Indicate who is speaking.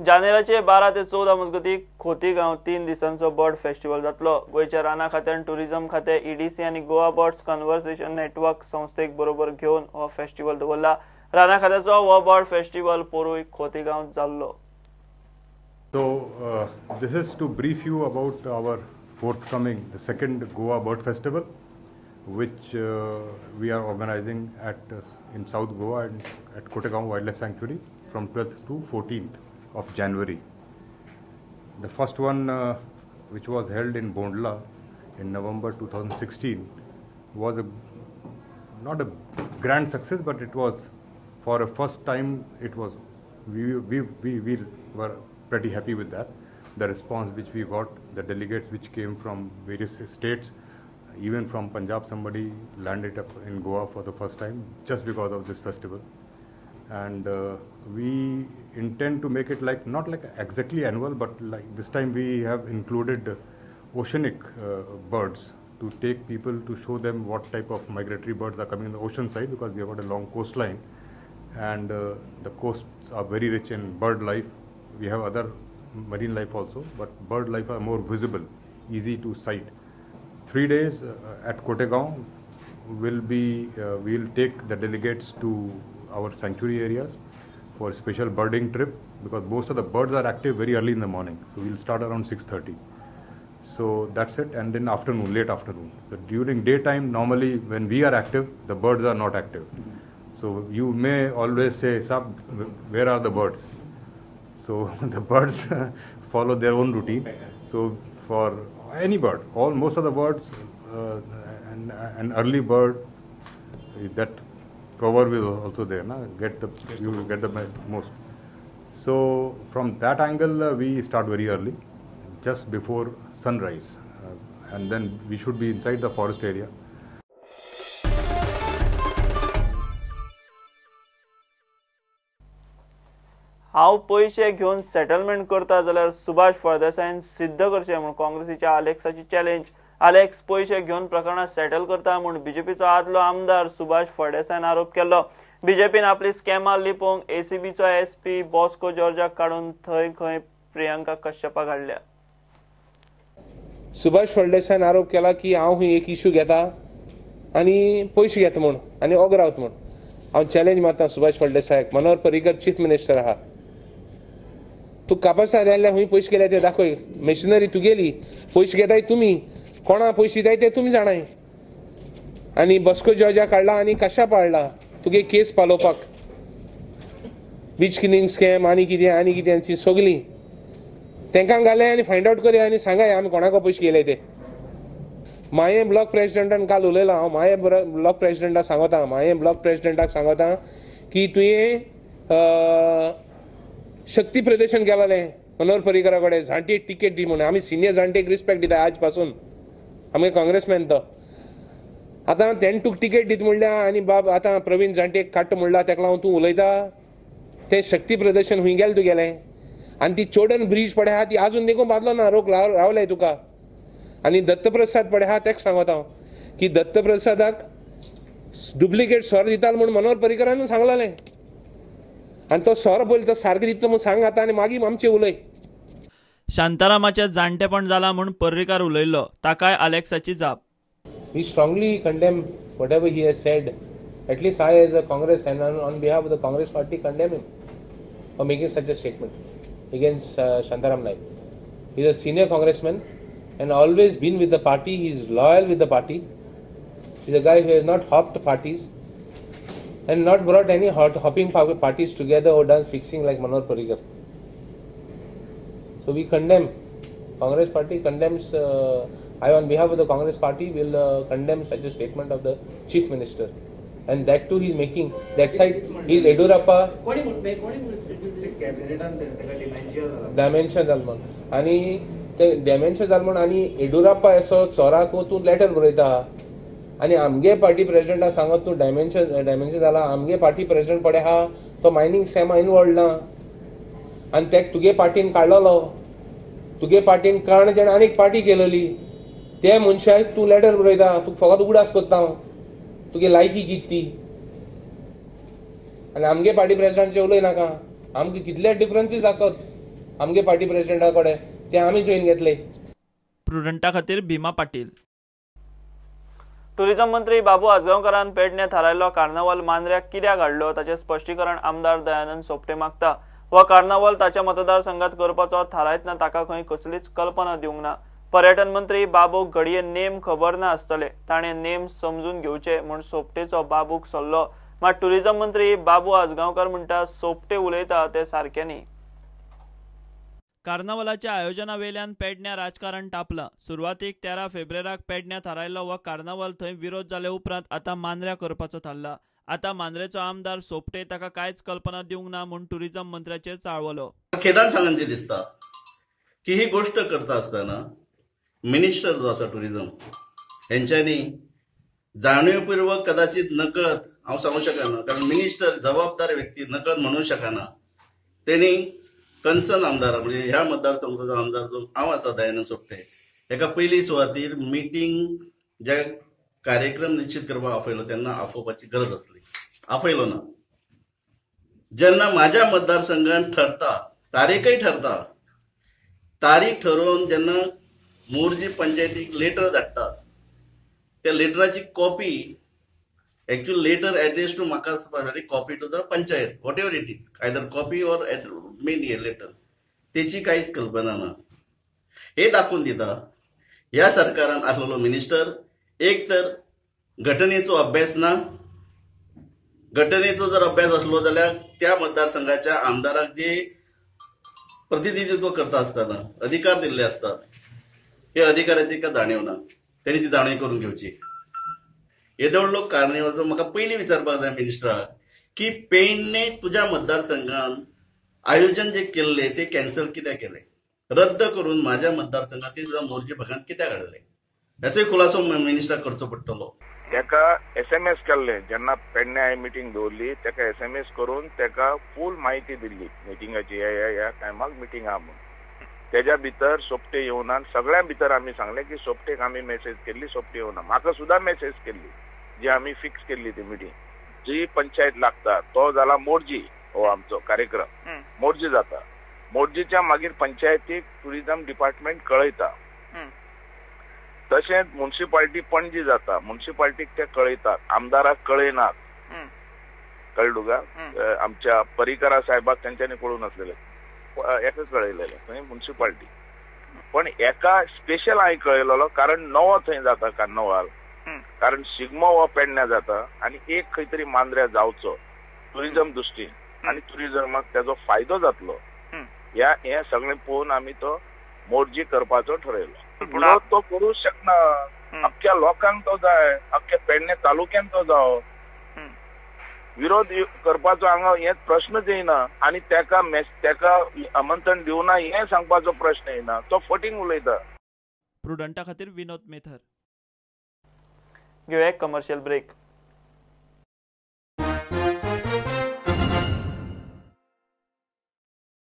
Speaker 1: जानेराचे 12 ते 14 मजगती खोतीगांव 3 दिसांचो बर्ड फेस्टिवल जातलो। गोयच्या राना खात्यान टुरिझम खाते ईडीसी आणि गोवा बर्ड्स कन्वर्सेशन नेटवर्क संस्थेक बरोबर घेऊन हो फेस्टिवल दवरला। राना खात्याचो हो बर्ड फेस्टिवल पोरूय खोतीगांव जाल्लो।
Speaker 2: So this is to brief you about our forthcoming the second Goa Bird Festival, which we are organizing in South Goa and at Kotegaon Wildlife Sanctuary from 12th to 14th of January. The first one, which was held in Bondla in November 2016, was not a grand success, but it was for a first time. It was we were pretty happy with that. The response which we got, the delegates which came from various states, even from Punjab, somebody landed up in Goa for the first time just because of this festival. And we intend to make it not like exactly annual, but like this time we have included oceanic birds to take people to show them what type of migratory birds are coming in the ocean side, because we have got a long coastline and the coasts are very rich in bird life. We have other marine life also, but bird life are more visible, easy to sight. 3 days at Kotegaon will we'll take the delegates to our sanctuary areas for a special birding trip, because most of the birds are active very early in the morning. So we'll start around 6:30. So that's it. And then afternoon, late afternoon. So during daytime, normally when we are active, the birds are not active. So you may always say, "Sab, where are the birds?" So the birds follow their own routine. So for any bird, most of the birds, an early bird, that proverb is also there, na? You will get the most. So from that angle, we start very early, just before sunrise, and then we should be inside the forest area.
Speaker 1: हांव पैसे घेवन settlement करता जाल्यार सुभाष फळदेसायन सिद्ध करचें म्हूण काँग्रेसीच्या आलेक्साची challenge. Alex पैसे घेवन प्रकरणां सेटल करता म्हूण बीजेपीचो आदलो आमदार सुभाष फळदेसायन आरोप केल्लो। बीजेपीन आपली स्कॅमां लिपोवंक एसीबीचो एसपी बॉस्को जॉर्जाक काडून थंय खंय प्रियांका कश्यपाक हाडल्या।
Speaker 3: सुभाष फळदेसायन आरोप केला की हांव ही एक इश्यू घेता आनी पैसे घेता म्हूण आनी ओग रावता म्हूण। हांव चॅलेंज मारता सुभाष फळदेसायाक, मनोहर पर्रीकर चीफ मिनिस्टर आहा, तू कापासा जाल्यार हूंय पयशे गेले ते दाखय। मेशिनरी तुगेली, पयशे घेताय तुमी, कोणा पयशे दिताय ते तुमी जाणाय। आनी बॉस्को जॉर्जाक हाडला आनी कश्यप हाडला तुगे केस पालोवपाक। बीच क्लिनिंग स्कॅम आनी कितें सगळी तांकां घाले आनी फायंड आउट करया आनी सांगाय आमी कोणाको पयशे गेले ते। माये ब्लॉक प्रेसिडेंटान काल उलयला, हांव माये ब्लॉक प्रेसिडेंटाक सांगता, माये ब्लॉक प्रेसिडेंटाक सांगता की तुवें शक्ती प्रदर्शन केलेलें मनोहर पर्रीकरा कडेन, जाणटी टिकेट दी म्हणून। आमी सिनियर जाणटेक रिस्पेक्ट दिता आज पासून, आमी काँग्रेसमॅन तो। आतां तेणें तुका टिकेट दिता म्हणल्या आनी बाब आतां प्रवीण जाणटेक काडटा म्हणला, ताका लागून तूं उलयता। तें शक्ती प्रदर्शन हूंय गेलें तुगेलें आनी ती चोडन ब्रिज पडे आहा ती आजून देखून बांदलो ना, रोख रावले तुका। आनी दत्तप्रसाद पडे आहा ताका सांगता हांव की दत्तप्रसादाक डुप्लिकेट सोर दितालो म्हणून मनोहर पर्रीकरान सांगलेलें, आनी तो सोर पयलीं तो सारको दिता म्हणून सांग आतां आनी मागीर आमचें उलय।
Speaker 1: शांतारामाचें जाणटेपण जाला म्हूण पर्रीकार उलयल्लो, ताकाय आलेक्साची जाप।
Speaker 3: We strongly condemn whatever he has said. At least I, as a Congress and on behalf of the Congress party, condemn him for making such a statement against Shantaram Naik. He is a senior congressman and always been with the party. He is loyal with the party. He is a guy who has not hopped parties and not brought any hopping parties together or done fixing like Manor Parrikar. So we condemn. Congress party condemns. I, on behalf of the Congress party, will condemn such a statement of the chief minister, and that too he is making. That side he is Yediyurappa. Dementia Zalman. आणि ते dementia Zalman आणि Yediyurappa असो चोराक तूं letter बरयता आणि आमगे party प्रेसिडेंटाक सांगत तूं dementia जाला, आमगे पार्टी प्रेसिडेंट पडे आहा तो मायनिंग स्कॅमा इनवॉल्ड ना आणि ते तुगे पार्टीन काडलेलो, तुगे पार्टीन काडून तेणें आनीक पार्टी केलेली। ते मनशाक तूं लेटर बरयता, तुका फकत उगडास करता तुगे लायकी किती आनी आमगे पार्टी प्रेसिडेंटाचे उलय नाका। आमकां कितले डिफरन्सीस आसत आमगे पार्टी प्रेसिडेंटा कडेन ते आमी जॉईन घेतले.
Speaker 1: प्रुडंटा खातीर भीमा पाटील. टुरिझम मंत्री बाबू आजगांवकारान पेडणे थारायल्लो कार्नावाल मांद्र्याक कित्याक हाडलो ताचें स्पश्टीकरण आमदार दयानंद सोपटे मागता. हो कार्नावाल ताच्या मतदारसंघात करपाचो थारायतना ताका खंय कसलीच कल्पना दिवंक ना. पर्यटन मंत्री बाबूक घडये नेम खबर ना आसतले. ताणें नेम समजून घेवचे म्हूण सोपटेचो बाबूक सल्लो. मात टुरिझम मंत्री बाबू आजगांवकार म्हणटा सोपटे उलयता ते सारकें न्ही. कार्नावालाच्या आयोजना वेल्यान पेडण्यां राजकारण तापलां. सुरवातीक 13 फेब्रुवाराक पेडण्यां थारायल्लो हो कार्नावाल थंय विरोध जाले उपरांत आतां मांद्र्या करपाचो थारला. आतां मांद्रेचो आमदार सोपटे ताका कांयच कल्पना दिवंक ना म्हूण टुरिझम मंत्र्याचेर चाळवलो.
Speaker 4: खेदान सांगांचे दिसता की ही गोष्ट करता आसतना मिनिस्टर जो आसा टुरिझम हेंच्यांनी जाणीवपूर्वक कदाचित नकळत हांव सांगूंक शकना कारण मिनिस्टर जबाबदार व्यक्ती नकळत म्हणूंक शकना तेणी कन्सर्न आमदार म्हणजे ह्या मतदारसंघाचो आमदार जो हांव आसा दयानंद सोपटे हेका पयली सुवातेर मिटींग जे कार्यक्रम निश्चित करपाक आफयलो तेन्ना आफोवपाची गरज आसली. आफयलो ना. जेन्ना म्हाज्या मतदारसंघात ठरता तारीखय ठरता तारीख ठरोवन जेन्ना मोर्जी पंचायतीक लेटर धाडटा त्या लेटराची copy actual letter addressed to म्हाका copy to the panchayat whatever it is either copy or main हे लेटर तेची कांयच कल्पना ना. हे दाखोवन दिता ह्या सरकारान आसलेलो मिनिस्टर एक तर घटनेचो अभ्यास ना. घटनेचो जर अभ्यास असलो जाल्यार त्या मतदारसंघाच्या आमदाराक जे प्रतिनिधित्व करता आसतना अधिकार दिल्ले असतात हे अधिकाराची का जाणीव ना. तेणी ती जाणीव करून घेवची. येदोळ लोक कार्निवलचो म्हाका पयलीं विचारपाक जाय मिनिस्टराक की पेडणे तुज्या मतदारसंघान आयोजन जे केल्ले ते कॅन्सल कित्याक केले रद्द करून माझ्या मतदारसंघात ते सुद्धा मोर्जे भागात कित्याक हाडले याचोय खुलासो मिनिस्टराक करचो पडटलो.
Speaker 5: तेका SMS केल्ले जेन्ना पेडणे हांवें मिटींग दवरली तेका SMS करून तेका फूल म्हायती दिल्ली मिटिंगाची ह्या टायमाक मिटींग आहा म्हणून. तेज्या भितर सोपटे येवना सगळ्या भितर आमी सांगले की सोपटेक आमी मेसेज केल्ली सोपटे येवना. म्हाका सुद्दां मेसेज केल्ली जी आमी फिक्स केल्ली ती मिटींग जी पंचायत लागता तो जाला मोर्जी हो आमचो कार्यक्रम मोर्जी जाता. मोर्जीच्या मागीर पंचायतीक टुरिझम डिपार्टमेंट कळयता. तशेंच म्युन्सिपालिटी पणजी जाता म्युन्सिपालिटीक ते कळयतात आमदाराक कळयनात. कळ्ळें तुका आमच्या परिकरा साहेबाक तेंच्यांनी कळून आसलेले एका कळयलेले थंय म्युन्सिपालिटी पण एका स्पेशल हांवें कळयलेलो कारण नवो थंय जाता कार्नावाल कारण शिगमो हो पेडण्यां जाता आनी एक खंय तरी मांद्र्या जावचो टुरिझम दृश्टीन आनी टुरिझमाक तेजो फायदो जातलो हे सगळें पळोवन आमी तो मोर्जी करपाचो ठरयलो. विरोध तो करूंक शकना. अख्ख्या लोकांक तो जाय अख्ख्या पेडणे तालुक्यान तो जावो विरोध करपाचो हांगा हेच प्रश्नच येयना आनी तेका आमंत्रण दिवना हे सांगपाचो प्रश्न येयना. तो फटींग उलयता.
Speaker 1: प्रुडंटा खातीर विनोद मेथर. घेवया एक कमर्शियल ब्रेक.